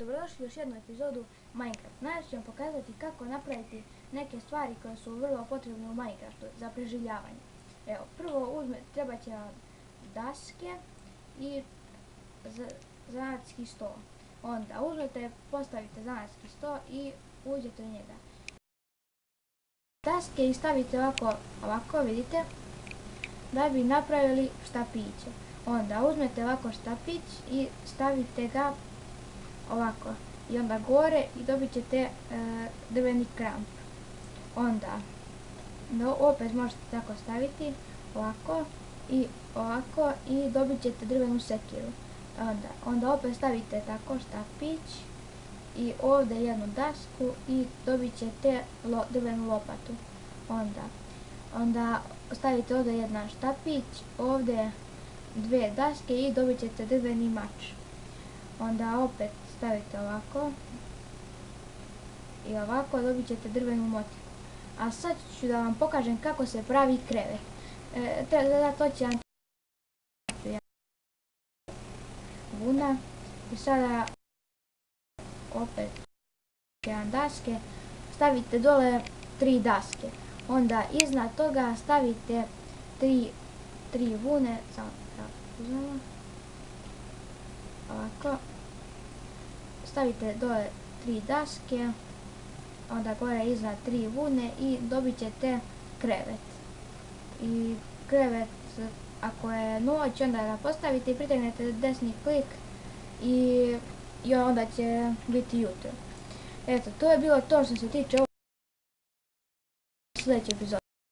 Dobrodošli u još jednu epizodu Minecraft. Danas ću vam pokazati kako napraviti neke stvari koje su vrlo potrebne u Minecraftu za preživljavanje. Evo, prvo treba će vam daske i zanatski sto. Onda uzmete, postavite zanatski sto i uđete u njega. Daske i stavite ovako, vidite, da bi napravili štapiće. Onda uzmete ovako štapić i stavite ga ovako i onda gore i dobit ćete drveni kramp. Onda opet možete tako staviti ovako i dobit ćete drvenu sekiru. Onda opet stavite tako štapić i ovdje jednu dasku i dobit ćete drvenu lopatu. Onda stavite ovdje jedan štapić, ovdje dve daske i dobit ćete drveni mač. Onda opet stavite ovako i ovako dobit ćete drvenu motiku. A sad ću da vam pokažem kako se pravi krevet. To će vam vuna i sada opet jedan daske, stavite dole 3 daske. Onda iznad toga stavite 3 vune, samo uzmemo, ovako. Stavite dole 3 daske, onda gore iznad 3 vune i dobit ćete krevet. I krevet, ako je noć, onda ga postavite i pritegnete desni klik i onda će biti jutro. Eto, to je bilo to što se tiče ovog sljedećeg epizoda.